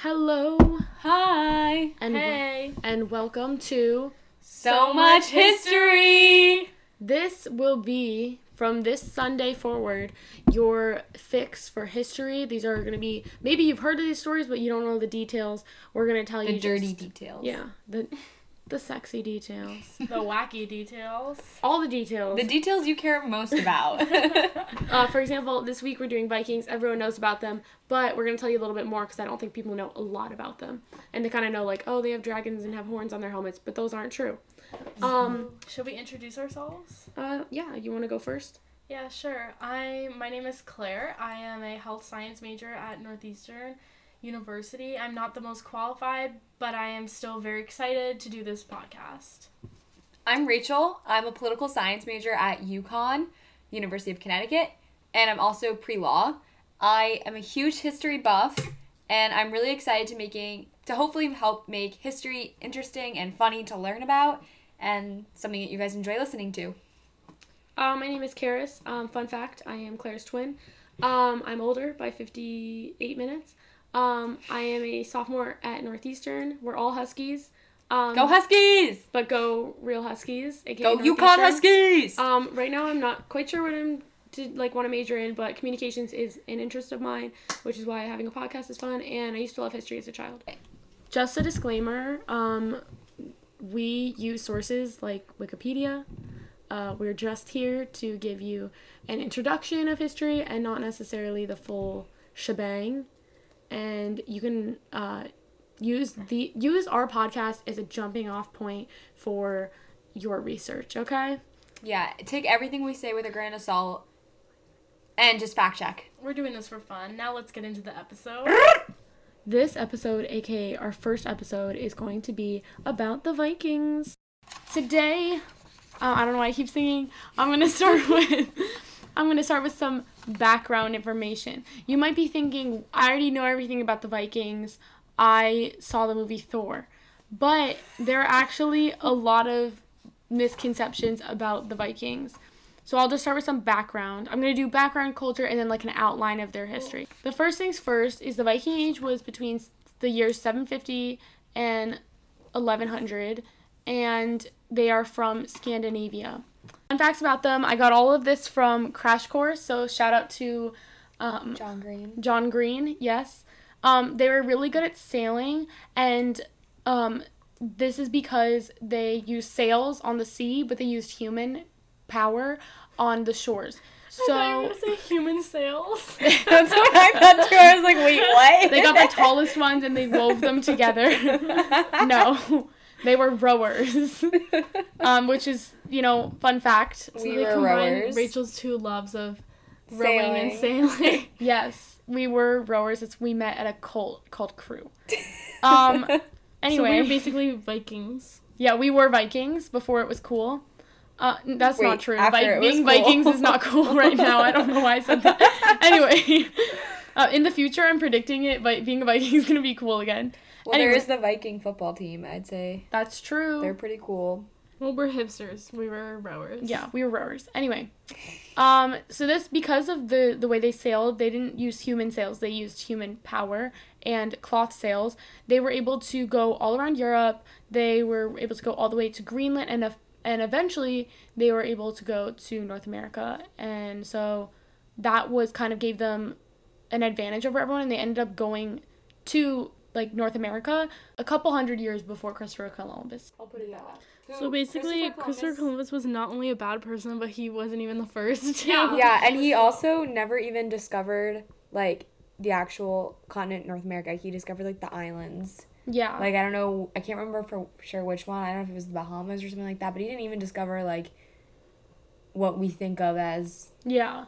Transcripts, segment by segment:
Hello. Hi. And hey. And welcome to So Much History. This will be, from this Sunday forward, your fix for history. These are going to be, maybe you've heard of these stories, but you don't know the details. We're going to tell you the dirty details. Yeah, the sexy details. The wacky details. All the details. The details you care most about. For example, this week we're doing Vikings. Everyone knows about them, but we're going to tell you a little bit more because I don't think people know a lot about them. And they kind of know, like, oh, they have dragons and have horns on their helmets, but those aren't true. Should we introduce ourselves? Yeah, you want to go first? Yeah, sure. My name is Claire. I am a health science major at Northeastern University. I'm not the most qualified, but I am still very excited to do this podcast. I'm Rachel. I'm a political science major at UConn, University of Connecticut, and I'm also pre-law. I am a huge history buff, and I'm really excited to hopefully help make history interesting and funny to learn about, and something that you guys enjoy listening to. My name is Carys. Fun fact, I am Claire's twin. I'm older by 58 minutes. I am a sophomore at Northeastern. We're all Huskies. Go Huskies! But go real Huskies. AKA go UConn Huskies! Right now I'm not quite sure what want to major in, but communications is an interest of mine, which is why having a podcast is fun, and I used to love history as a child. Just a disclaimer, we use sources like Wikipedia. We're just here to give you an introduction of history and not necessarily the full shebang. And you can use our podcast as a jumping off point for your research, okay? Yeah, take everything we say with a grain of salt and just fact check. We're doing this for fun. Now let's get into the episode. This episode, aka our first episode, is going to be about the Vikings. Today, I don't know why I keep singing. I'm going to start with some background information. You might be thinking, I already know everything about the Vikings. I saw the movie Thor. But there are actually a lot of misconceptions about the Vikings. So I'll just start with some background. I'm going to do background, culture, and then like an outline of their history. The first things first is the Viking Age was between the years 750 and 1100, and they are from Scandinavia. Fun facts about them, I got all of this from Crash Course, so shout out to John Green, yes. They were really good at sailing, and this is because they used sails on the sea, but they used human power on the shores. So I thought you were going to say human sails. That's what I thought too. I was like, wait, what? They got the tallest ones and they wove them together. No, they were rowers. Which is, fun fact. So they combined rowers. Rachel's two loves of rowing and sailing. Yes, we were rowers. We met at a cult called Crew. Anyway. So we were basically Vikings. Yeah, we were Vikings before it was cool. That's not true. Being Vikings is not cool right now. I don't know why I said that. Anyway, in the future, I'm predicting it, but being a Viking is going to be cool again. Well, there is the Viking football team, I'd say. That's true. They're pretty cool. Well, we're hipsters. We were rowers. Yeah, we were rowers. Anyway, so this, because of the way they sailed, they didn't use human sails. They used human power and cloth sails. They were able to go all around Europe. They were able to go all the way to Greenland, and eventually they were able to go to North America. And so that was kind of gave them an advantage over everyone, and they ended up going to North America a couple hundred years before Christopher Columbus. I'll put it that way. So basically, Christopher Columbus was not only a bad person, but he wasn't even the first. Yeah, and he also never even discovered, the actual continent, North America. He discovered, the islands. Yeah. I don't know, I can't remember for sure which one. I don't know if it was the Bahamas or something like that, but he didn't even discover, what we think of as... Yeah.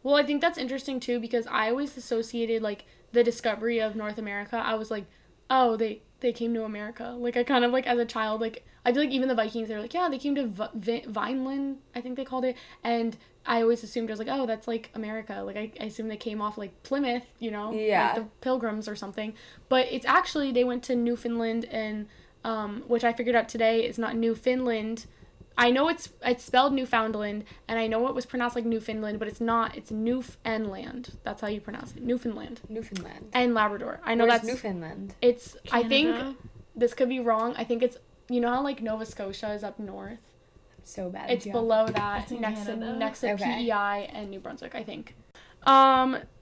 Well, I think that's interesting, too, because I always associated, the discovery of North America. I was like, oh, they came to America. I kind of, as a child, I feel like even the Vikings, they were yeah, they came to Vineland, I think they called it, and I always assumed, I was like, oh, that's, America. I assumed they came off, Plymouth, Yeah. the Pilgrims or something. But it's actually, they went to Newfoundland, and, which I figured out today is not Newfoundland, I know it's spelled Newfoundland, and I know it was pronounced like Newfoundland, but it's not. It's Newfoundland. That's how you pronounce it. Newfoundland. And Labrador. I know Where's that's Newfoundland. It's Canada? I think this could be wrong. I think it's, you know how like Nova Scotia is up north. So bad. It's below that, It's in next Canada? to Okay. PEI and New Brunswick, I think.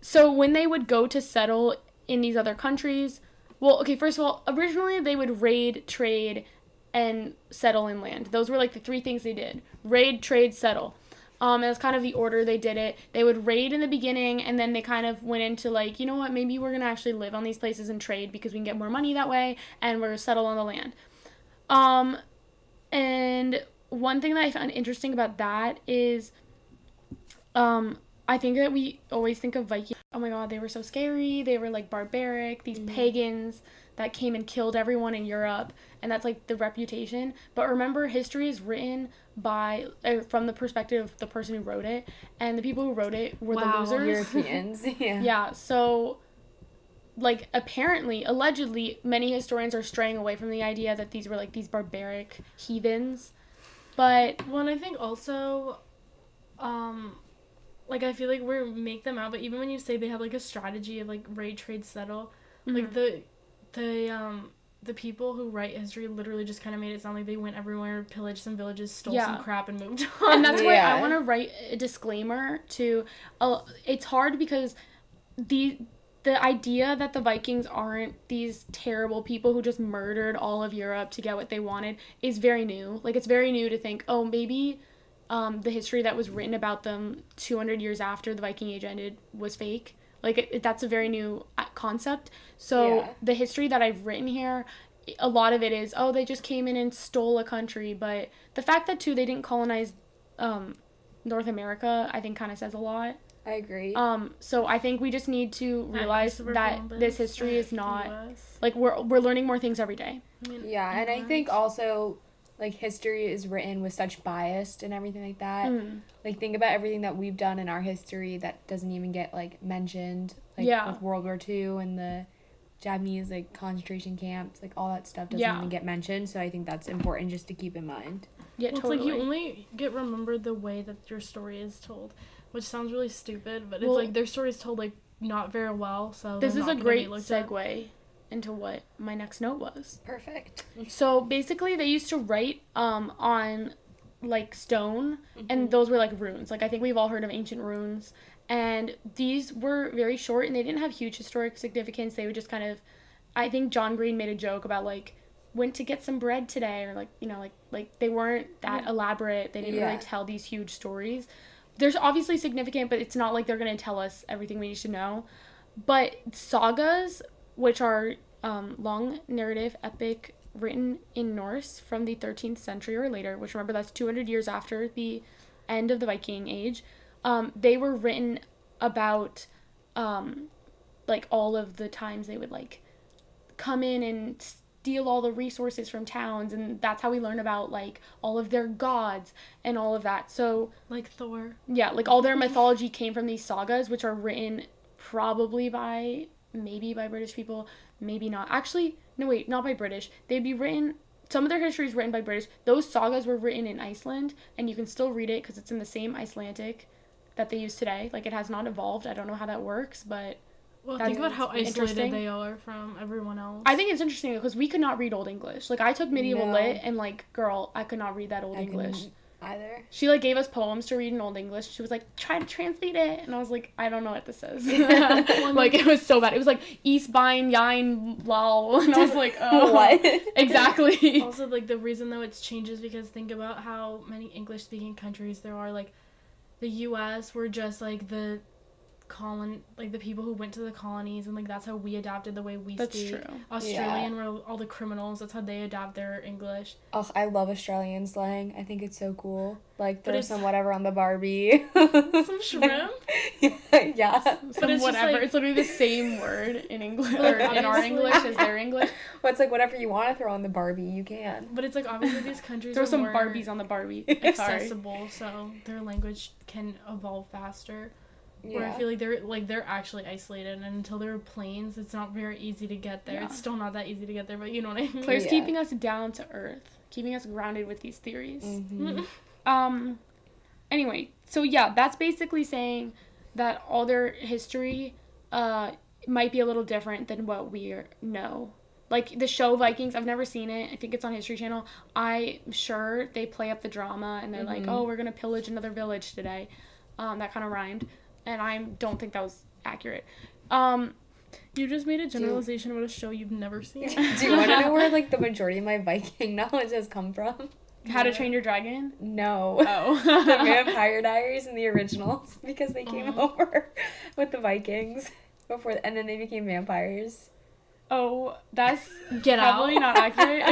So when they would go to settle in these other countries, well, okay, first of all, originally they would raid, trade, and settle inland. Those were like the three things they did: raid, trade, settle. And that's kind of the order they did it. They would raid in the beginning, and then they kind of went into like, you know what, maybe we're gonna actually live on these places and trade because we can get more money that way, and we're gonna settle on the land. And one thing that I found interesting about that is, I think that we always think of Vikings. Oh my god, they were so scary. They were like barbaric, these pagans that came and killed everyone in Europe, and that's like the reputation. But remember, history is written by from the perspective of the person who wrote it, and the people who wrote it were the losers. Europeans. Yeah. Yeah, so like apparently, allegedly, many historians are straying away from the idea that these were like these barbaric heathens. But Well, and I think also, like, I feel like we make them out, but even when you say they had, like, a strategy of, like, raid, trade, settle, like, the people who write history literally just kind of made it sound like they went everywhere, pillaged some villages, stole some crap, and moved on. And that's why I want to write a disclaimer to, it's hard because the idea that the Vikings aren't these terrible people who just murdered all of Europe to get what they wanted is very new. Like, it's very new to think, oh, maybe the history that was written about them 200 years after the Viking Age ended was fake. Like, that's a very new concept. So the history that I've written here, a lot of it is, oh, they just came in and stole a country. But the fact that, too, they didn't colonize North America, I think kind of says a lot. I agree. So I think we just need to realize that this history is not, like, we're learning more things every day. I mean, Yeah, and I think also, like, history is written with such bias and everything like that. Like, think about everything that we've done in our history that doesn't even get, like, mentioned. Like, with World War II and the Japanese, like, concentration camps. Like, all that stuff doesn't even get mentioned. So I think that's important just to keep in mind. Yeah, well, totally. It's like you only get remembered the way that your story is told, which sounds really stupid, but it's like their story is told, like, not very well, so this is a great segue segue into what my next note was. Perfect. So basically, they used to write on like stone, and those were like runes. Like, I think we've all heard of ancient runes, and these were very short, and they didn't have huge historic significance. They would just kind of, I think John Green made a joke about like, went to get some bread today, or like, you know, like they weren't that elaborate. They didn't really tell these huge stories. There's obviously significant, but it's not like they're going to tell us everything we need to know. But sagas, which are long narrative epic written in Norse from the 13th century or later, which, remember, that's 200 years after the end of the Viking Age, they were written about like all of the times they would like come in and steal all the resources from towns, and that's how we learn about like all of their gods and all of that. So like Thor. Yeah, like all their mythology came from these sagas, which are written probably maybe by British people, maybe not. Actually, no, wait, not by British. They'd be written, some of their history is written by British. Those sagas were written in Iceland, and you can still read it because it's in the same Icelandic that they use today. Like, it has not evolved. I don't know how that works, but well, think about how isolated they are from everyone else. I think it's interesting because we could not read Old English. Like, I took medieval lit, and like, girl, I could not read that Old English either. She like gave us poems to read in Old English. She was like, try to translate it, and I was like, I don't know what this says. Like, it was so bad. It was like East Bine Yine Lol, and I was like, oh, what? Exactly. Also, like, the reason though it's changes because think about how many English speaking countries there are. Like, the U.S. were just like the the people who went to the colonies, and like that's how we adapted the way we speak. That's true. Australian were all the criminals. That's how they adapt their English. Oh, I love Australian slang. I think it's so cool. Like, there's some whatever on the Barbie. Some shrimp. Yeah. But it's whatever. Like, it's literally the same word in English or in our English as their English. Well, it's like whatever you want to throw on the Barbie, you can. But it's like obviously these countries throw are some more Barbies on the Barbie. accessible, so their language can evolve faster. Where I feel like they're actually isolated, and until there are planes, it's not very easy to get there. Yeah. It's still not that easy to get there, but you know what I mean. Claire's keeping us down to earth, keeping us grounded with these theories. Anyway, so yeah, that's basically saying that all their history might be a little different than what we know. Like, the show Vikings, I've never seen it. I think it's on History Channel. I'm sure they play up the drama, and they're like, oh, we're going to pillage another village today. That kind of rhymed. And I don't think that was accurate. You just made a generalization about a show you've never seen. Do you want to know where, like, the majority of my Viking knowledge has come from? How to Train Your Dragon? No. Oh. The Vampire Diaries and the originals, because they came over with the Vikings before, and then they became vampires. Oh, that's probably not accurate.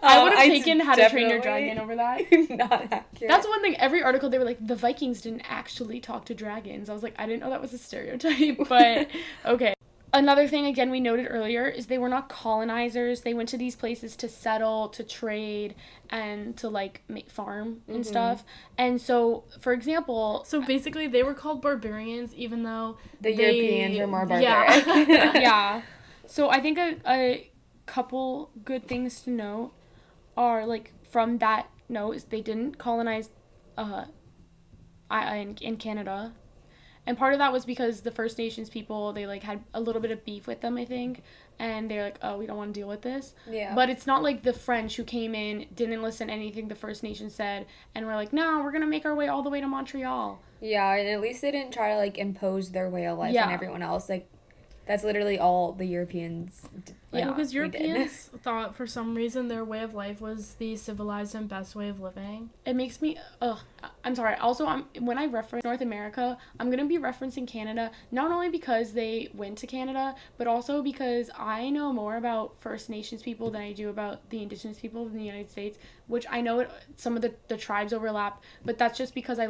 I would have taken How to Train Your Dragon over that. Not accurate. That's one thing. Every article, they were like, the Vikings didn't actually talk to dragons. I was like, I didn't know that was a stereotype, but okay. Another thing, again, we noted earlier, is they were not colonizers. They went to these places to settle, to trade, and to, like, make farm and stuff. And so, for example... So, basically, they were called barbarians, even though the Europeans were more barbaric. Yeah. So, I think a couple good things to note are, like, from that note, is they didn't colonize in Canada. And part of that was because the First Nations people, they, like, had a little bit of beef with them, I think. And they're like, oh, we don't want to deal with this. Yeah. But it's not like the French who came in, didn't listen to anything the First Nations said, and were like, no, we're going to make our way all the way to Montreal. Yeah, and at least they didn't try to, like, impose their way of life on everyone else. Like, that's literally all the Europeans did. Because Europeans thought for some reason their way of life was the civilized and best way of living. It makes me, I'm sorry. Also, when I reference North America, I'm going to be referencing Canada, not only because they went to Canada, but also because I know more about First Nations people than I do about the Indigenous people in the United States, which I know some of the tribes overlap, but that's just because I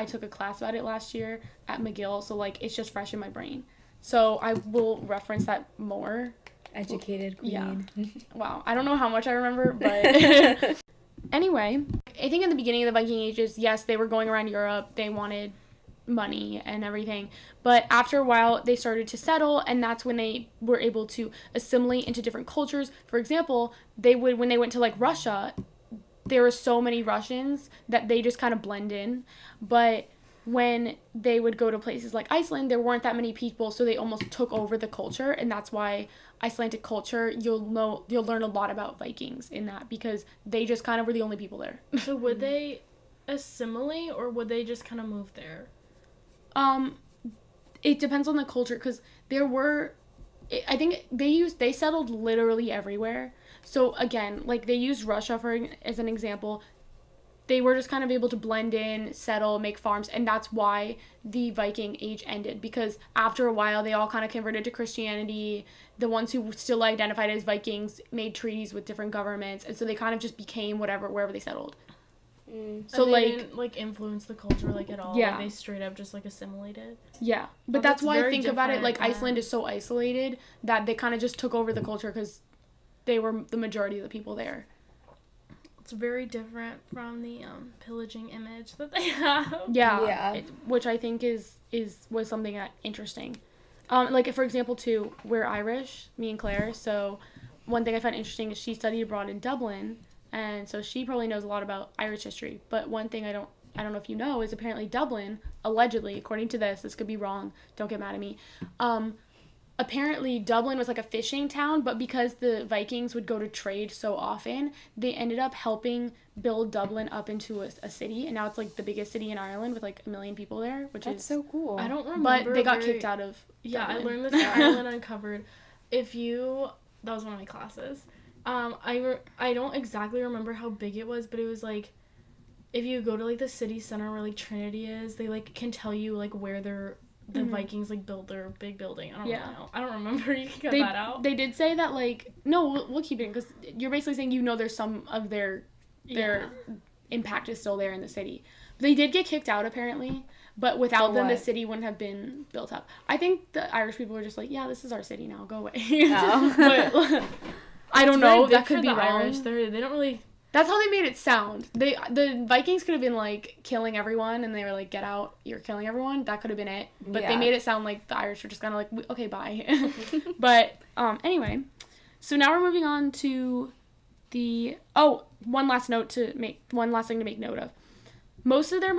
took a class about it last year at McGill, so, like, it's just fresh in my brain. So I will reference that more. Educated queen. Yeah. Wow. I don't know how much I remember, but... Anyway, I think in the beginning of the Viking Ages, yes, they were going around Europe. They wanted money and everything. But after a while, they started to settle, and that's when they were able to assimilate into different cultures. For example, when they went to, like, Russia, there were so many Russians that they just kind of blend in. But... when they would go to places like Iceland, there weren't that many people, so they almost took over the culture, and that's why Icelandic culture, you'll learn a lot about Vikings in that, because they just kind of were the only people there. So would they assimilate, or would they just kind of move there? It depends on the culture, because I think they settled literally everywhere. So again, like, they used Russia as an example. They were just kind of able to blend in, settle, make farms, and that's why the Viking Age ended, because after a while, they all kind of converted to Christianity. The ones who still identified as Vikings made treaties with different governments, and so they kind of just became wherever they settled. So, and they didn't, like, influence the culture, like, at all. Yeah. Like, they straight up just, like, assimilated. Yeah. But that's why I think about it, like, Iceland is so isolated that they kind of just took over the culture because they were the majority of the people there. It's very different from the pillaging image that they have. Yeah. Which I think was something that interesting. Like, for example, too, we're Irish, me and Claire, so one thing I found interesting is she studied abroad in Dublin, and so she probably knows a lot about Irish history. But one thing I don't know if you know is apparently Dublin, allegedly, according to this could be wrong, don't get mad at me, apparently Dublin was like a fishing town, but because the Vikings would go to trade so often, they ended up helping build Dublin up into a city, and now it's like the biggest city in Ireland with like 1 million people there, which That's is so cool. I don't remember. But they got kicked out of Yeah, Dublin. I learned this in Ireland Uncovered. That was one of my classes. I don't exactly remember how big it was, but it was like, if you go to like the city center where like Trinity is, they like can tell you like where the Vikings, like, built their big building. I don't know. I don't remember. You can cut that out. They did say that, like... No, we'll keep it, because you're basically saying there's some of their impact is still there in the city. They did get kicked out, apparently, but without them, the city wouldn't have been built up. I think the Irish people were just like, yeah, this is our city now, go away. Oh. But I don't know. That could be wrong. Irish. They don't really... That's how they made it sound. The Vikings could have been, like, killing everyone, and they were like, get out, you're killing everyone. That could have been it. But they made it sound like the Irish were just kind of like, okay, bye. But, anyway. So now we're moving on to one last thing to make note of. Most of their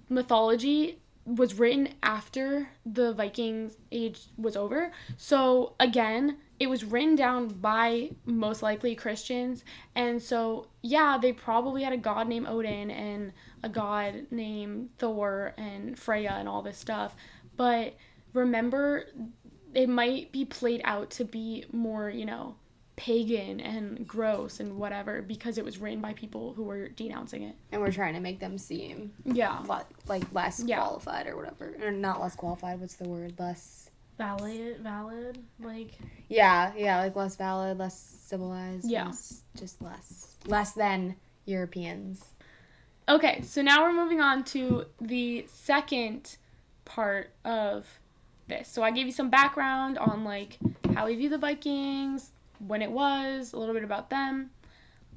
mythology was written after the Vikings age was over. So, again, it was written down by most likely Christians. And so, yeah, they probably had a god named Odin and a god named Thor and Freya and all this stuff. But remember, it might be played out to be more, pagan and gross and whatever because it was written by people who were denouncing it. And we're trying to make them seem less qualified or whatever. Or not less qualified, what's the word? Less valid, like like less valid, less civilized, less than Europeans. Okay, so now we're moving on to the second part of this. So I gave you some background on like how we view the Vikings, when it was, a little bit about them.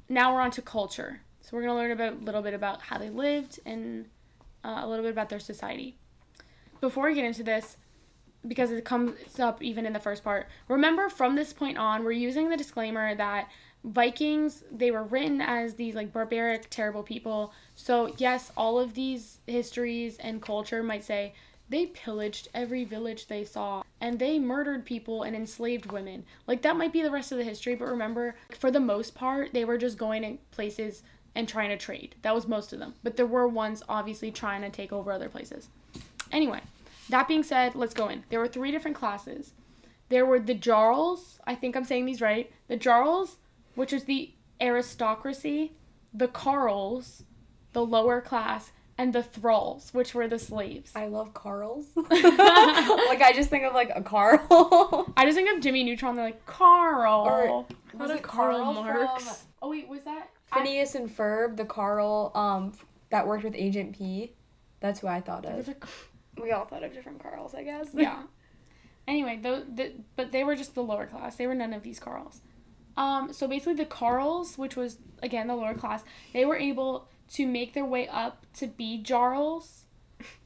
Now we're on to culture. So we're going to learn a little bit about how they lived and a little bit about their society. Before we get into this, because it comes up even in the first part, remember from this point on, we're using the disclaimer that Vikings, they were written as these like barbaric, terrible people. So yes, all of these histories and culture might say they pillaged every village they saw and they murdered people and enslaved women. Like that might be the rest of the history, but remember, for the most part, they were just going to places and trying to trade. That was most of them. But there were ones obviously trying to take over other places. Anyway, that being said, let's go in. There were 3 different classes. There were the Jarls, I think I'm saying these right. The Jarls, which is the aristocracy, the Carls, the lower class, and the thralls, which were the slaves. I love Carls. Like, I just think of, like, a Carl. I just think of Jimmy Neutron, they're like, Carl. Or was it Carl Marx? From oh, wait, was that? Phineas and Ferb, the Carl that worked with Agent P? That's who I thought of. We all thought of different Carls, I guess. Yeah. Anyway, but they were just the lower class. They were none of these Carls. So basically the Carls, which was, again, the lower class, they were able to make their way up to be Jarls,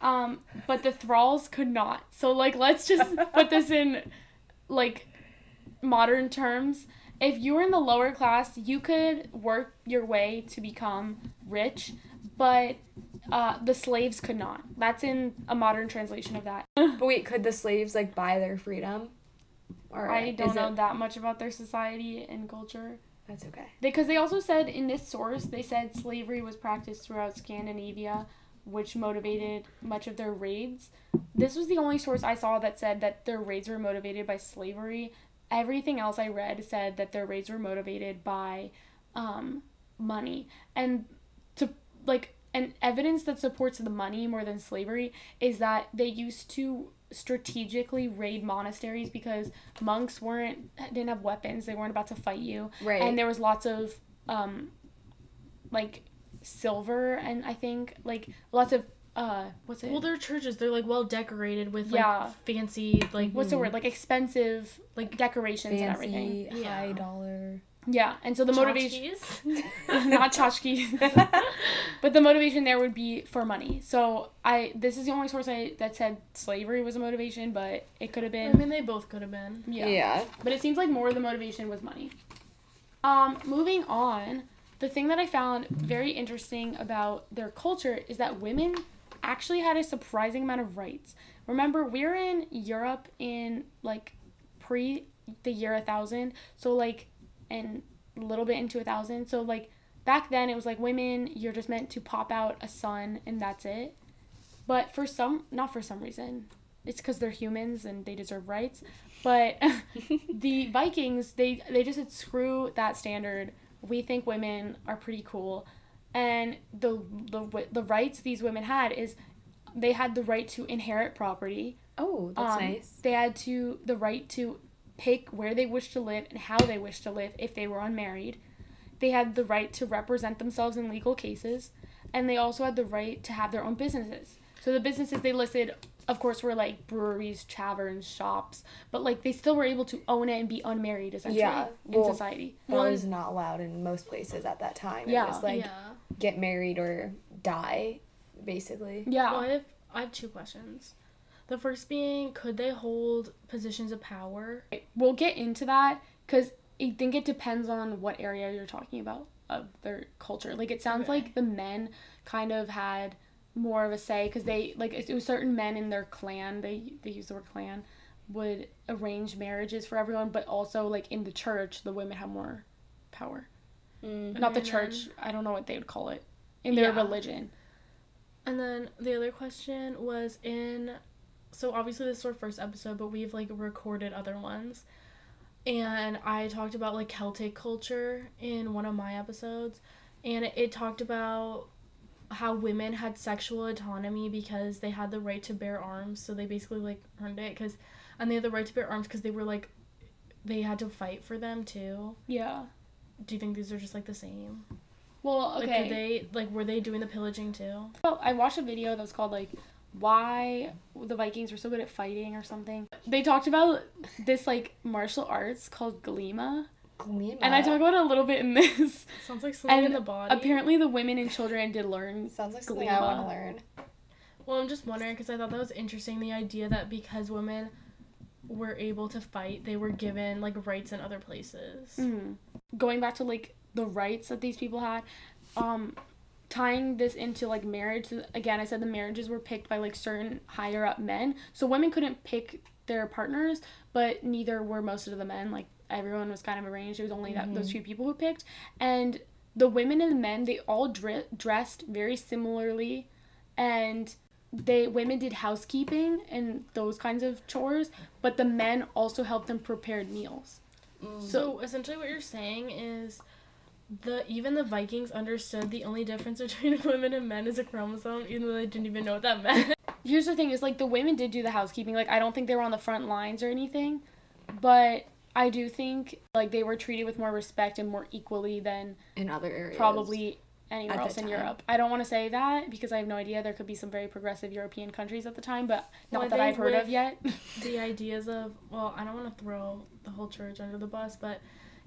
but the thralls could not. So, like, let's just put this in, like, modern terms. If you were in the lower class, you could work your way to become rich, but the slaves could not. That's in a modern translation of that. But wait, could the slaves, like, buy their freedom? Or I don't know that much about their society and culture. That's okay. Because they also said, in this source, they said slavery was practiced throughout Scandinavia, which motivated much of their raids. This was the only source I saw that said that their raids were motivated by slavery. Everything else I read said that their raids were motivated by money. And and evidence that supports the money more than slavery is that they used to strategically raid monasteries because monks didn't have weapons. They weren't about to fight you. Right. And there was lots of like silver and I think like lots of what's it? Well, their churches, they're like well decorated with like fancy like what's the word? Like expensive like decorations fancy, and everything. High dollar. Yeah, and so the motivation not tchotchkes. But the motivation there would be for money. So this is the only source that said slavery was a motivation, but it could have been. I mean, they both could have been. Yeah. But it seems like more of the motivation was money. Moving on, the thing that I found very interesting about their culture is that women actually had a surprising amount of rights. Remember, we're in Europe in like pre the year 1000, so like and a little bit into 1000. So like back then it was like women, you're just meant to pop out a son and that's it. But not for some reason, it's because they're humans and they deserve rights. But the Vikings, they just said screw that standard. We think women are pretty cool. And the rights these women had is they had the right to inherit property. Oh, that's nice. They had the right to pick where they wish to live and how they wish to live if they were unmarried. They had the right to represent themselves in legal cases, and they also had the right to have their own businesses. So the businesses they listed of course, were like breweries, taverns, shops, but like they still were able to own it and be unmarried essentially in society. That was not allowed in most places at that time. Yeah. It was like get married or die, basically. Yeah. Well, I have 2 questions. The first being, could they hold positions of power? We'll get into that because I think it depends on what area you're talking about of their culture. Like, it sounds like the men kind of had more of a say because they, like, it was certain men in their clan, they use the word clan, would arrange marriages for everyone, but also, like, in the church, the women have more power. Not the church, I don't know what they would call it, in their religion. And then the other question was so obviously this is our first episode, but we've, like, recorded other ones. And I talked about, like, Celtic culture in one of my episodes. And it talked about how women had sexual autonomy because they had the right to bear arms. So they basically, like, earned it. And they had the right to bear arms because they were, like, they had to fight for them, too. Yeah. Do you think these are just, like, the same? Well, okay. Like, were they doing the pillaging, too? Well, I watched a video that was called, like, why the Vikings were so good at fighting or something. They talked about this, like, martial arts called Glima. And I talk about it a little bit in this. Sounds like something in the body. Apparently the women and children did learn Sounds like Glima. something I want to learn. Well, I'm just wondering, because I thought that was interesting, the idea that because women were able to fight, they were given, like, rights in other places. Mm-hmm. Going back to, like, the rights that these people had, tying this into, like, marriage, again, I said the marriages were picked by, like, certain higher up men, so women couldn't pick their partners, but neither were most of the men. Like, everyone was kind of arranged. It was only those few people who picked, and the women and the men, they all dressed very similarly, and women did housekeeping and those kinds of chores, but the men also helped them prepare meals. So essentially what you're saying is even the Vikings understood the only difference between women and men is a chromosome, even though they didn't even know what that meant. Here's the thing, is, like, the women did do the housekeeping. Like, I don't think they were on the front lines or anything, but I do think, like, they were treated with more respect and more equally than in other areas. Probably anywhere else in Europe. I don't want to say that because I have no idea. There could be some very progressive European countries at the time, but not that I've heard of yet. The ideas of, well, I don't want to throw the whole church under the bus, but,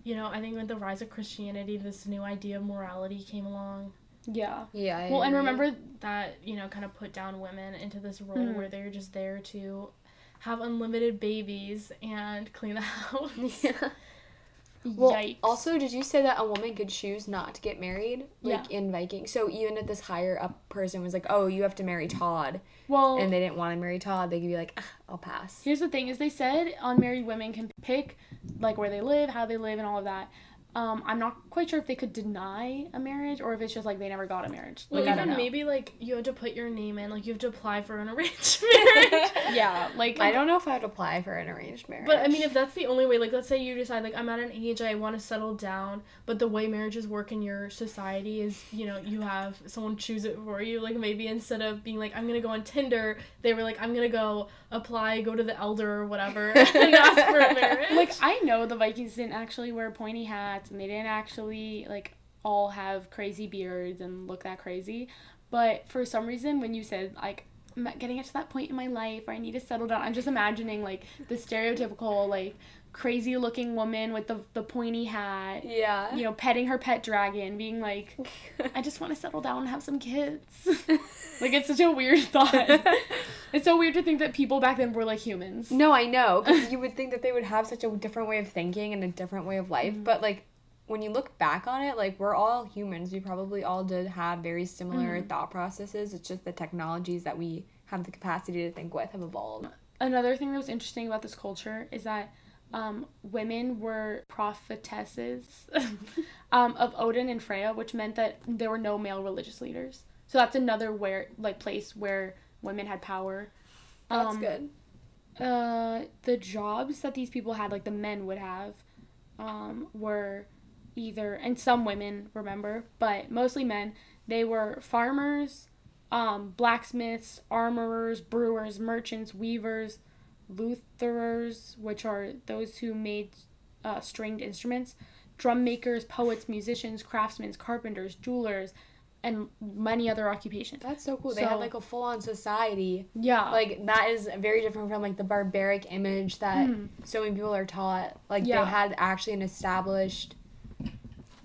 you know, I think with the rise of Christianity, this new idea of morality came along. Yeah. Yeah. Well, and remember that, you know, kind of put down women into this role where they're just there to have unlimited babies and clean the house. Yeah. Well, Yikes. Also, did you say that a woman could choose not to get married? Like, in Vikings? So even if this higher up person was like, oh, you have to marry Todd, and they didn't want to marry Todd, they could be like, I'll pass. Here's the thing, is they said unmarried women can pick, like, where they live, how they live, and all of that. I'm not quite sure if they could deny a marriage or if it's just, like, they never got a marriage. Well, like, I don't know. Maybe, like, you have to put your name in. Like, you have to apply for an arranged marriage. Yeah, like... I don't know if I would apply for an arranged marriage. But, I mean, if that's the only way, like, let's say you decide, like, I'm at an age I want to settle down, but the way marriages work in your society is, you know, you have someone choose it for you. Like, maybe instead of being like, I'm going to go on Tinder, they were like, I'm going to go apply, go to the elder or whatever, and ask for a marriage. Like, I know the Vikings didn't actually wear pointy hats, and they didn't actually, like, all have crazy beards and look that crazy, but for some reason, when you said, like, I'm getting it to that point in my life where I need to settle down, I'm just imagining, like, the stereotypical, like, crazy looking woman with the pointy hat, yeah, you know, petting her pet dragon, being like, I just want to settle down and have some kids. Like, it's such a weird thought. It's so weird to think that people back then were like humans. No, I know, because you would think that they would have such a different way of thinking and a different way of life, but, like, when you look back on it, like, we're all humans. We probably all did have very similar thought processes. It's just the technologies that we have the capacity to think with have evolved. Another thing that was interesting about this culture is that women were prophetesses of Odin and Freya, which meant that there were no male religious leaders. So that's another place where women had power. That's good. The jobs that these people had, like the men would have, were either, and some women, remember, but mostly men, they were farmers, blacksmiths, armorers, brewers, merchants, weavers, lutherers, which are those who made stringed instruments, drum makers, poets, musicians, craftsmen, carpenters, jewelers, and many other occupations. That's so cool. They had, like, a full-on society. Yeah. Like, that is very different from, like, the barbaric image that so many people are taught. Like, they had actually an established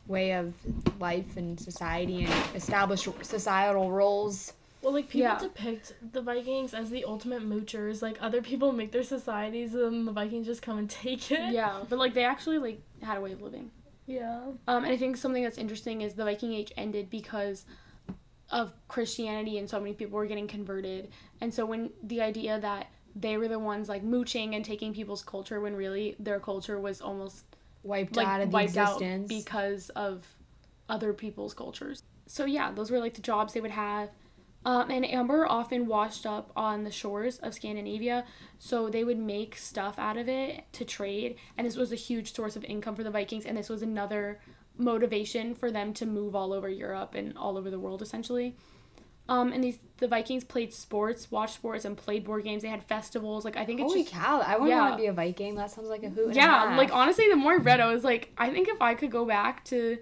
way of life and society and established societal roles. Well, like, people depict the Vikings as the ultimate moochers. Like, other people make their societies and the Vikings just come and take it. Yeah, but, like, they actually, like, had a way of living. Yeah. And I think something that's interesting is the Viking Age ended because of Christianity and so many people were getting converted. And so when the idea that they were the ones, like, mooching and taking people's culture when really their culture was almost wiped out of existence because of other people's cultures. So, yeah, those were, like, the jobs they would have. And amber often washed up on the shores of Scandinavia, so they would make stuff out of it to trade, and this was a huge source of income for the Vikings, and this was another motivation for them to move all over Europe and all over the world, essentially. And the Vikings played sports, watched sports, and played board games. They had festivals. Like, I think it's Holy cow, I wouldn't want to be a Viking. That sounds like a hoot and a half. Like, honestly, the more I read, I was like, I think if I could go back to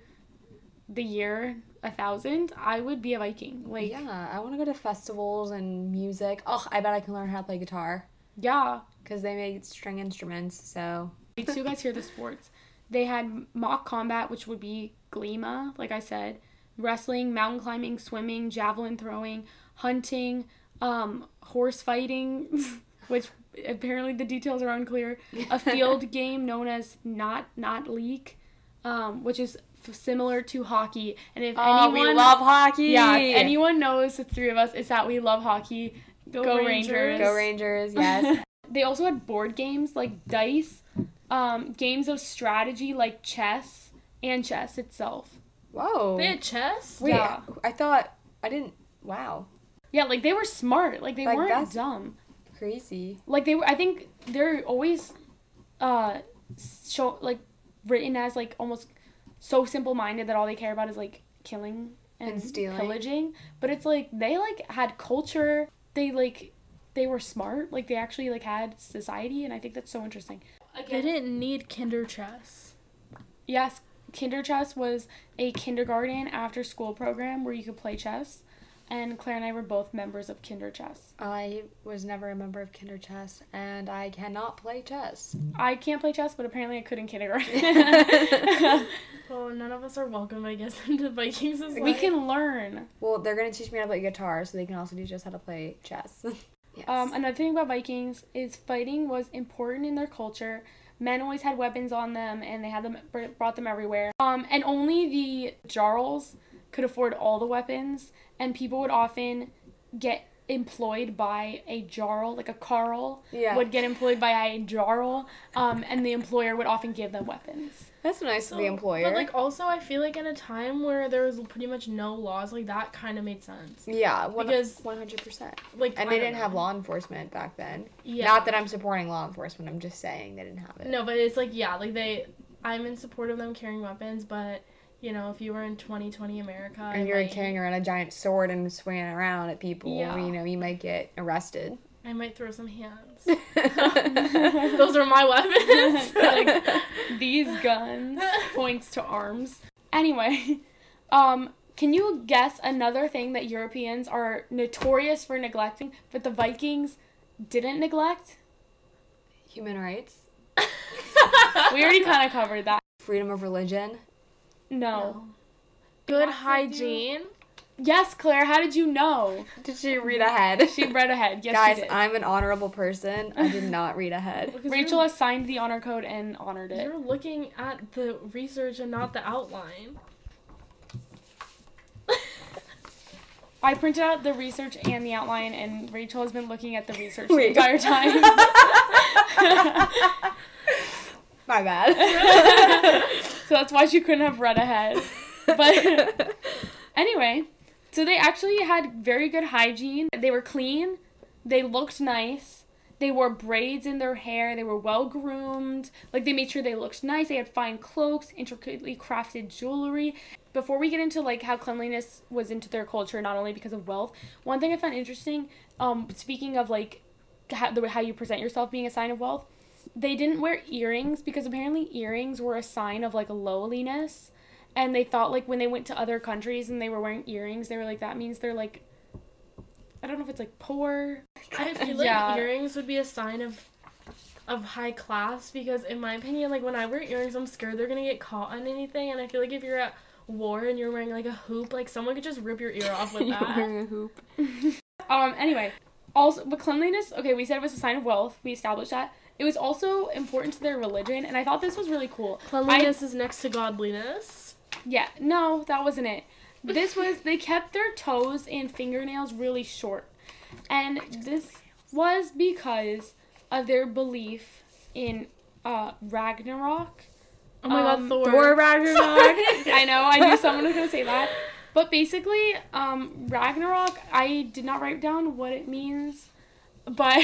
the year 1000, I would be a Viking. Like, yeah, I want to go to festivals and music. Oh, I bet I can learn how to play guitar. Yeah. Because they make string instruments, so. So you guys hear the sports. They had mock combat, which would be glima, like I said, wrestling, mountain climbing, swimming, javelin throwing, hunting, horse fighting, which apparently the details are unclear, a field game known as not leak, which is similar to hockey. And if anyone, we love hockey. Yeah, if anyone knows, the three of us, it's that we love hockey. Go Rangers. Go Rangers, yes. They also had board games like dice, games of strategy like chess, and chess itself. Whoa. They had chess? Wait, yeah. Wow. Yeah, like, they were smart. Like, they weren't dumb. Crazy. Like, I think they're always, written as, like, almost so simple-minded that all they care about is, like, killing and stealing. Pillaging. But it's, like, they, like, had culture. They were smart. Like, they actually, like, had society, and I think that's so interesting. They didn't need kinder chess. Yes, Kinder Chess was a kindergarten after-school program where you could play chess. And Claire and I were both members of Kinder Chess. I was never a member of Kinder Chess, and I cannot play chess. I can't play chess, but apparently I could in kindergarten. Well, none of us are welcome, I guess, into Vikings' life. We can learn. Well, they're going to teach me how to play guitar, so they can also teach us how to play chess. Yes. Another thing about Vikings is fighting was important in their culture. Men always had weapons on them, and they had them brought them everywhere. And only the Jarls could afford all the weapons, and people would often get employed by a Jarl, like a Carl would get employed by a Jarl, and the employer would often give them weapons. That's nice of the employer. But, like, also, I feel like in a time where there was pretty much no laws, like, that kind of made sense. Yeah, because 100%. Like, and they didn't have law enforcement back then. Yeah. Not that I'm supporting law enforcement, I'm just saying they didn't have it. No, but it's like, yeah, like, I'm in support of them carrying weapons, but, you know, if you were in 2020 America... And you're carrying around a giant sword and swinging it around at people, you know, you might get arrested. I might throw some hands. Those are my weapons. Like, these guns points to arms. Anyway, can you guess another thing that Europeans are notorious for neglecting, but the Vikings didn't neglect? Human rights. We already kind of covered that. Freedom of religion. No. Good hygiene. Yes, Claire, how did you know? Did she read ahead? She read ahead. Yes, Guys, she did. I'm an honorable person. I did not read ahead. Rachel has signed the honor code and honored it. You're looking at the research and not the outline. I printed out the research and the outline, and Rachel has been looking at the research the entire time. My bad. So that's why she couldn't have read ahead. But anyway, so they actually had very good hygiene. They were clean. They looked nice. They wore braids in their hair. They were well groomed. Like, they made sure they looked nice. They had fine cloaks, intricately crafted jewelry. Before we get into, like, how cleanliness was into their culture, not only because of wealth, one thing I found interesting, speaking of, like, how you present yourself being a sign of wealth, they didn't wear earrings because apparently earrings were a sign of, like, lowliness. And they thought, like, when they went to other countries and they were wearing earrings, they were like, that means they're, like, I don't know if it's, like, poor. I feel like earrings would be a sign of high class, because in my opinion, like, when I wear earrings, I'm scared they're gonna get caught on anything, and I feel like if you're at war and you're wearing, like, a hoop, like, someone could just rip your ear off with that. You're wearing a hoop. Anyway. Also, but cleanliness, okay, we said it was a sign of wealth. We established that. It was also important to their religion, and I thought this was really cool. Cleanliness is next to godliness. Yeah, no, that wasn't it. This was, they kept their toes and fingernails really short. And this was because of their belief in Ragnarok. Oh my god, Thor Ragnarok. I know, I knew someone was going to say that. But basically, Ragnarok, I did not write down what it means. But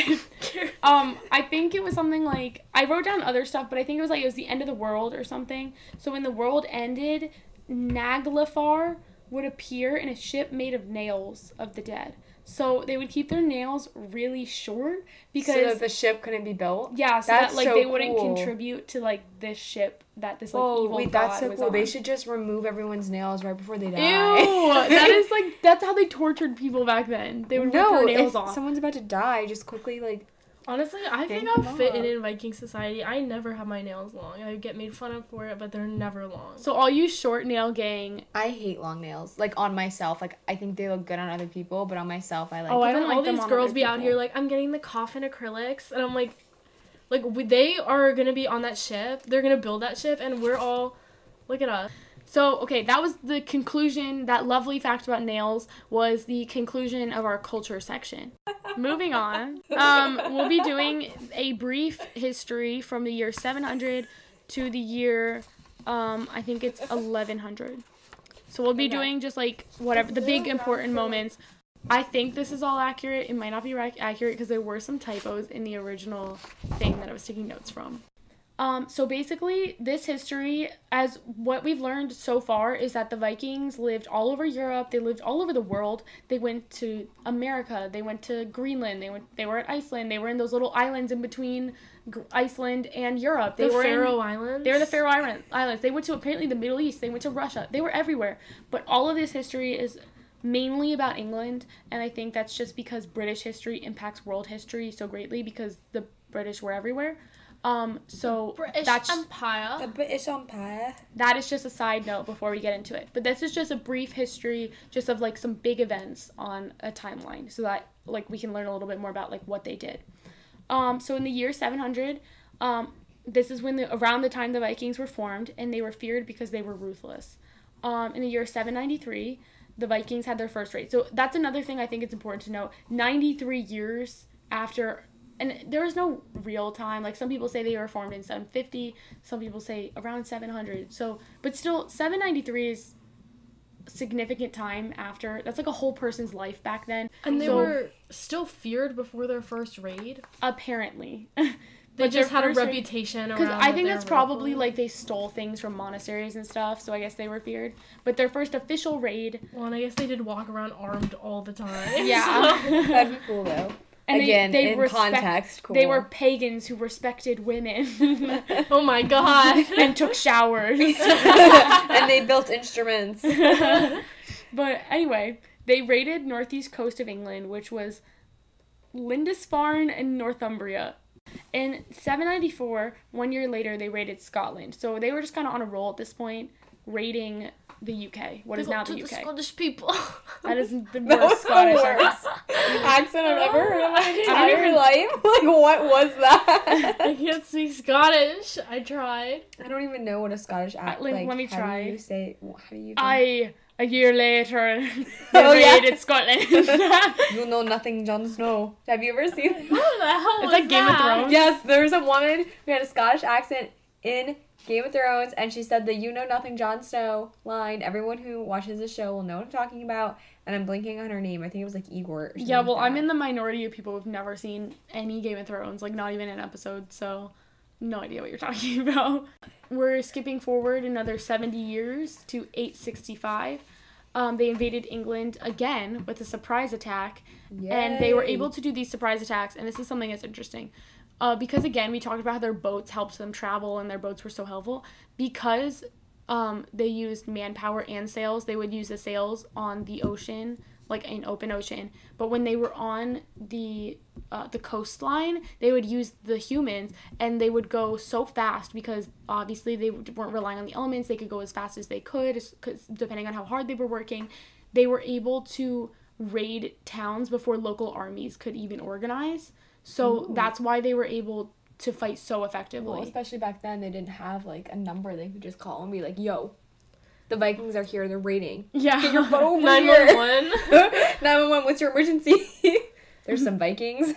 I think it was something like, I wrote down other stuff, but I think it was like it was the end of the world or something. So when the world ended, Naglfar would appear in a ship made of nails of the dead. So they would keep their nails really short because so that the ship couldn't be built. Yeah, so that's that like so they wouldn't cool. contribute to like this ship that this like evil wait, god that's so was cool. on. They should just remove everyone's nails right before they die. Ew, that is like that's how they tortured people back then. They would rip their nails if off. someone's about to die, just quickly like. Honestly, I think I'll fit in Viking society. I never have my nails long. I get made fun of for it, but they're never long. So all you short nail gang. I hate long nails. Like on myself, like I think they look good on other people, but on myself, I like. Oh, I don't all like them these on girls other be out people. here like, I'm getting the coffin acrylics, and I'm like, they are gonna be on that ship. They're gonna build that ship, and we're all, look at us. So, okay, that was the conclusion. That lovely fact about nails was the conclusion of our culture section. Moving on. We'll be doing a brief history from the year 700 to the year, I think it's 1100. So we'll be doing just, like, whatever, the big important moments. I think this is all accurate. It might not be accurate because there were some typos in the original thing that I was taking notes from. So basically, this history, as what we've learned so far, is that the Vikings lived all over Europe. They lived all over the world. They went to America. They went to Greenland. They were at Iceland. They were in those little islands in between Iceland and Europe. They were Faroe Islands? They were the Faroe Islands. They went to apparently the Middle East. They went to Russia. They were everywhere. But all of this history is mainly about England, and I think that's just because British history impacts world history so greatly because the British were everywhere. So British Empire. The British Empire. That is just a side note before we get into it. But this is just a brief history just of like some big events on a timeline so that like we can learn a little bit more about like what they did. So in the year 700, this is when around the time the Vikings were formed, and they were feared because they were ruthless. In the year 793, the Vikings had their first raid. So that's another thing I think it's important to know. 93 years after. And there is no real time. Like, some people say they were formed in 750. Some people say around 700. So, but still, 793 is significant time after. That's like a whole person's life back then. And they were still feared before their first raid? Apparently. They just had a reputation around. Because I think that's probably, like, they stole things from monasteries and stuff, so I guess they were feared. But their first official raid... Well, and I guess they did walk around armed all the time. Yeah. That'd be cool, though. And again, they in context, cool. They were pagans who respected women. Oh my god. And took showers. And they built instruments. But anyway, they raided northeast coast of England, which was Lindisfarne and Northumbria. In 794, 1 year later, they raided Scotland. So they were just kind of on a roll at this point, raiding the UK. What is now the UK? The Scottish people. That is the worst Scottish accent I've ever heard in my entire life. Like, what was that? I can't speak Scottish. I tried. I don't even know what a Scottish accent. Like, let me try. How do you say? How do you? A year later, they raided Scotland. You know nothing, Jon Snow. Have you ever seen? Who the hell was like Game of Thrones. Yes, there was a woman who had a Scottish accent in Game of Thrones, and she said the "You know nothing, Jon Snow" line. Everyone who watches the show will know what I'm talking about, and I'm blinking on her name. I think it was like Igor. Or something yeah, well, like that. I'm in the minority of people who've never seen any Game of Thrones, like not even an episode, so no idea what you're talking about. We're skipping forward another 70 years to 865. They invaded England again with a surprise attack. Yay. And they were able to do these surprise attacks, and this is something that's interesting. Because, again, we talked about how their boats helped them travel and their boats were so helpful. Because they used manpower and sails. They would use the sails on the ocean, like an open ocean. But when they were on the coastline, they would use the humans, and they would go so fast because obviously they weren't relying on the elements. They could go as fast as they could, because depending on how hard they were working, they were able to raid towns before local armies could even organize. So that's why they were able to fight so effectively. Well, especially back then, they didn't have, like, a number they could just call and be like, yo, the Vikings are here, they're raiding. Yeah. Get your boat over 911. 911, what's your emergency? There's some Vikings.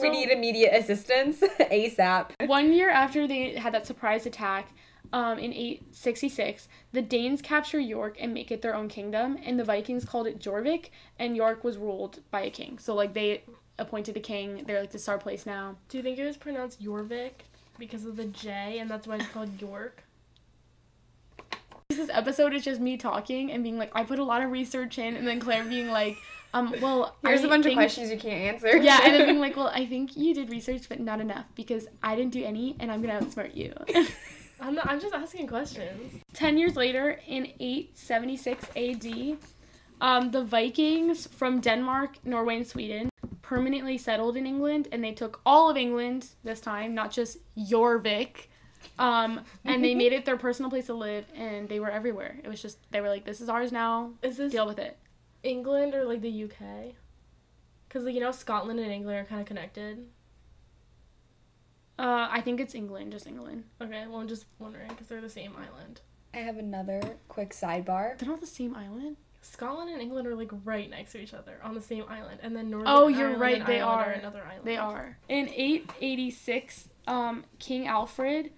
We need immediate assistance, ASAP. 1 year after they had that surprise attack, in 866, the Danes capture York and make it their own kingdom, and the Vikings called it Jorvik, and York was ruled by a king. So, like, they appointed a king. They're like, this is our place now. Do you think it was pronounced Jorvik because of the J, and that's why it's called York? This episode is just me talking and being like, I put a lot of research in, and then Claire being like, well, here's a bunch of questions you can't answer. Yeah, and then being like, well, I think you did research, but not enough, because I didn't do any, and I'm gonna outsmart you. I'm just asking questions. 10 years later, in 876 AD, the Vikings from Denmark, Norway, and Sweden permanently settled in England, and they took all of England this time, not just Jorvik, and they made it their personal place to live, and they were everywhere. It was just, they were like, this is ours now, deal with it. England or, like, the UK? Because, like, you know, Scotland and England are kind of connected. I think it's England, just England. Okay, well, I'm just wondering, because they're the same island. I have another quick sidebar. They're not the same island? Scotland and England are, like, right next to each other on the same island, and then Northern you're Ireland right, and they Ireland are another island. They are. In 886, King Alfred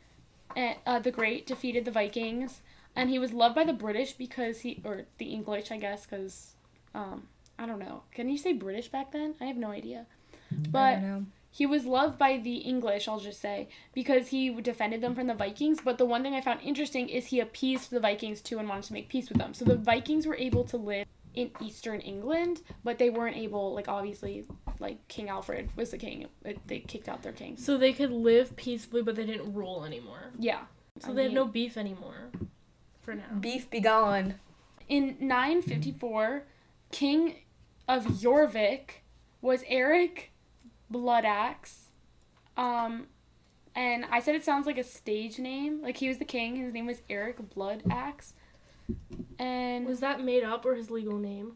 the Great defeated the Vikings, and he was loved by the British because or the English, I guess, because, I don't know. Can you say British back then? I have no idea. But I don't know. He was loved by the English, I'll just say, because he defended them from the Vikings. But the one thing I found interesting is he appeased the Vikings, too, and wanted to make peace with them. So the Vikings were able to live in eastern England, but they weren't able, like, obviously, like, King Alfred was the king. They kicked out their king. So they could live peacefully, but they didn't rule anymore. Yeah. So they had no beef anymore, for now. Beef be gone. In 954, King of Jorvik was Eric Bloodaxe. And I said it sounds like a stage name. Like, he was the king. His name was Eric Bloodaxe. And was that made up or his legal name?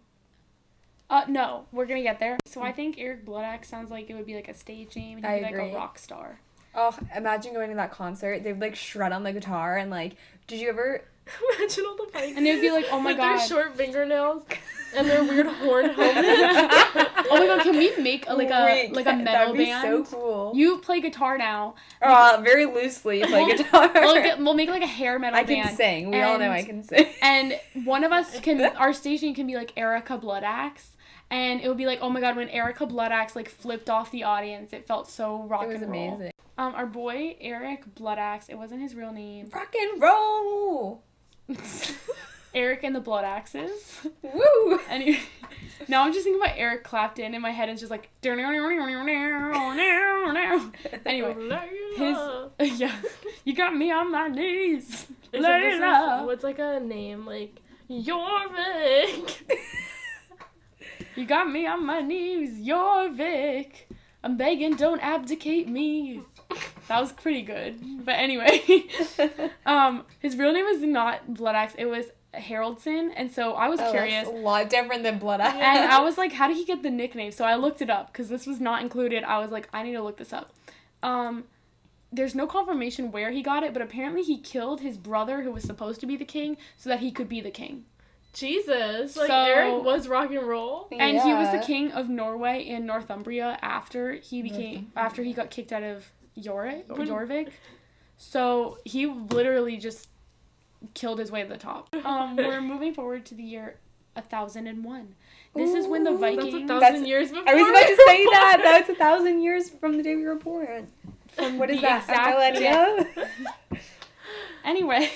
No, we're gonna get there. So I think Eric Bloodaxe sounds like it would be like a stage name, and he'd be like a rock star. Oh, imagine going to that concert. They would, like, shred on the guitar, and, like, did you ever... Imagine all the Vikings. And they'd be like, oh my god. With their short fingernails and their weird horn helmets. Oh my god, can we make a metal band? That'd be so cool. You play guitar now. Very loosely play guitar. We'll make like a hair metal band. I can sing. We all know I can sing. And one of us our station can be like Erica Bloodaxe. And it would be like, oh my god, when Erica Bloodaxe, like, flipped off the audience, it felt so rock and roll. It was amazing. Our boy, Eric Bloodaxe, it wasn't his real name. Rock and roll! Eric and the Bloodaxes. Woo! Anyway, now I'm just thinking about Eric Clapton in my head, and it's just like... Anyway, yeah. You got me on my knees. What's, like, a name? Like, Jorvik. You got me on my knees, Jorvik. I'm begging, don't abdicate me. That was pretty good. But anyway, his real name was not Bloodaxe. It was Haraldson. And so I was curious. That's a lot different than Bloodaxe. And I was like, how did he get the nickname? So I looked it up because this was not included. I was like, I need to look this up. There's no confirmation where he got it, but apparently he killed his brother who was supposed to be the king so that he could be the king. Jesus, like, Eric was rock and roll. And he was the king of Norway and Northumbria after he got kicked out of Jorvik. So he literally just killed his way to the top. We're moving forward to the year 1001. This is when the Vikings... That's 1,000 years before. I was about to say that. That's 1,000 years from the day we were born. From what is that? Millennia? Anyway...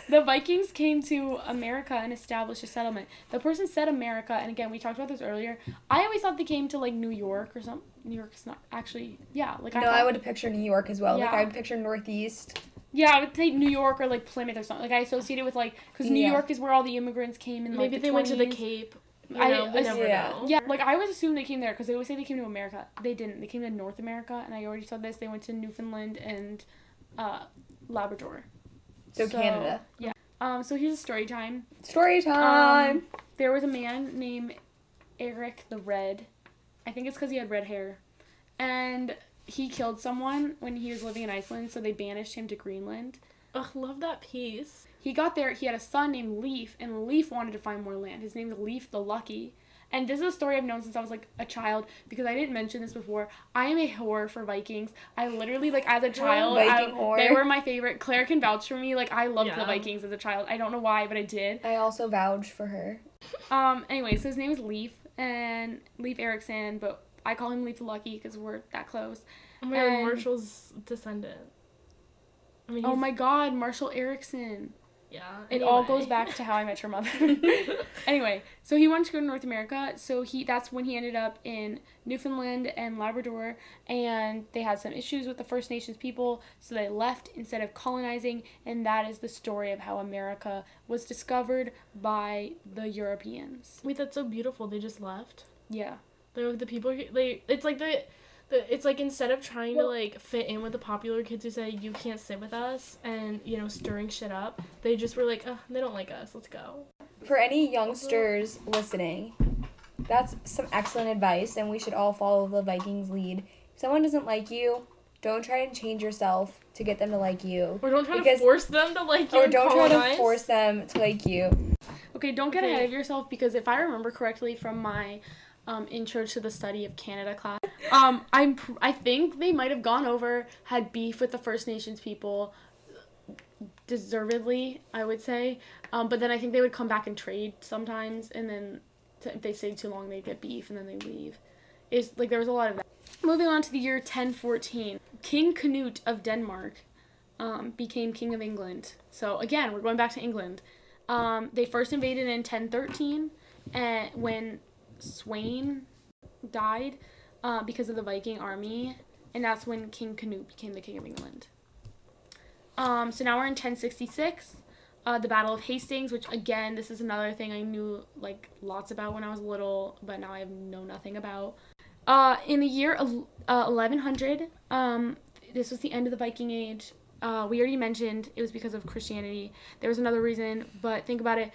The Vikings came to America and established a settlement. The person said America, and again, we talked about this earlier. I always thought they came to, like, New York or something. New York's not actually, yeah. Like, I would have pictured New York as well. Yeah. Like, I would picture Northeast. Yeah, I would say New York or, like, Plymouth or something. Like, I associate it with, like, because New York is where all the immigrants came in, like, maybe the they 20s. went to the Cape. You know, they never know. Yeah, like, I always assumed they came there because they always say they came to America. They didn't. They came to North America, and I already said this. They went to Newfoundland and Labrador. So Canada. Yeah. So here's a story time. Story time! There was a man named Eric the Red. I think it's because he had red hair. And he killed someone when he was living in Iceland, so they banished him to Greenland. Ugh, love that piece. He got there, he had a son named Leif, and Leif wanted to find more land. His name is Leif the Lucky. And this is a story I've known since I was, like, a child, because I didn't mention this before. I am a whore for Vikings. I literally, like, as a child, they were my favorite. Claire can vouch for me. Like, I loved the Vikings as a child. I don't know why, but I did. I also vouched for her. Anyway, so his name is Leif, and Leif Erikson, but I call him Leif the Lucky because we're that close. Oh my god, Marshall's descendant. I mean, oh my god, Marshall Erickson. Yeah. It all goes back to How I Met Your Mother. Anyway, so he wanted to go to North America, so that's when he ended up in Newfoundland and Labrador, and they had some issues with the First Nations people, so they left instead of colonizing, and that is the story of how America was discovered by the Europeans. Wait, that's so beautiful. They just left? Yeah. They're like the people, it's like it's like instead of trying to, like, fit in with the popular kids who say, you can't sit with us, and, you know, stirring shit up, they just were like, they don't like us, let's go. For any youngsters listening, that's some excellent advice, and we should all follow the Vikings' lead. If someone doesn't like you, don't try to change yourself to get them to like you. Or don't try to force them to like you. Or don't try to force them to like you. Okay, don't get ahead of yourself, because if I remember correctly from my intro to the study of Canada class, I think they might have gone over, had beef with the First Nations people, deservedly, I would say, but then I think they would come back and trade sometimes, and then if they stayed too long, they'd get beef, and then they leave. It's like, there was a lot of that. Moving on to the year 1014, King Canute of Denmark became King of England. So again, we're going back to England. They first invaded in 1013, and when Sweyn died because of the Viking army, and that's when King Canute became the King of England. So now we're in 1066, the Battle of Hastings, which again, this is another thing I knew, like, lots about when I was little, but now I know nothing about. In the year 1100, this was the end of the Viking Age. We already mentioned it was because of Christianity. There was another reason, but think about it.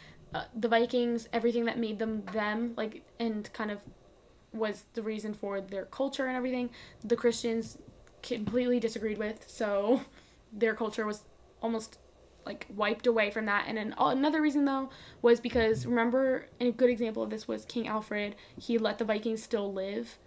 The Vikings, everything that made them, like, and kind of was the reason for their culture and everything, the Christians completely disagreed with, so their culture was almost, like, wiped away from that. And then another reason, though, was because, remember, and a good example of this was King Alfred. He let the Vikings still live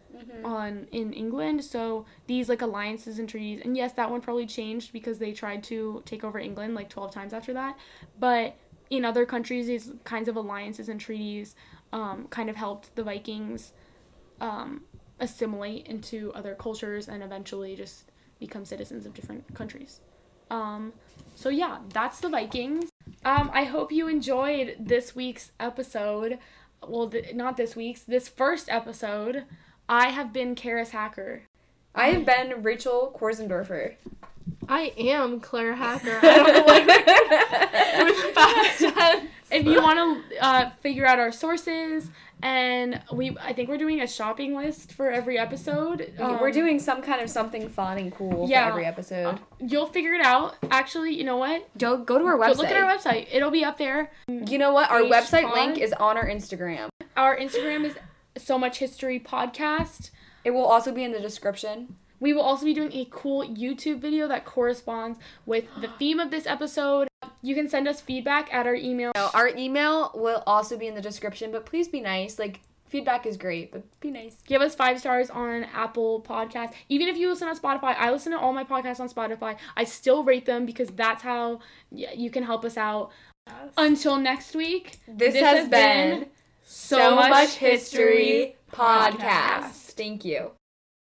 in England, so these, like, alliances and treaties, and yes, that one probably changed because they tried to take over England, like, 12 times after that, but in other countries, these kinds of alliances and treaties kind of helped the Vikings assimilate into other cultures and eventually just become citizens of different countries. So yeah, that's the Vikings. I hope you enjoyed this week's episode. Well, not this week's, this first episode. I have been Carys Hacker. I have been Rachel Korsendorfer. I am Claire Hacker. I don't know what with past tense. If you want to figure out our sources, and I think we're doing a shopping list for every episode. We're doing some kind of something fun and cool for every episode. You'll figure it out. Actually, you know what? Go to our website. Look at our website. It'll be up there. You know what? Our website link is on our Instagram. Our Instagram is So Much History Podcast. It will also be in the description. We will also be doing a cool YouTube video that corresponds with the theme of this episode. You can send us feedback at our email. Our email will also be in the description, but please be nice. Like, feedback is great, but be nice. Give us 5 stars on Apple Podcasts. Even if you listen on Spotify, I listen to all my podcasts on Spotify. I still rate them because that's how you can help us out. Yes. Until next week, this has been So Much History Podcast. Thank you.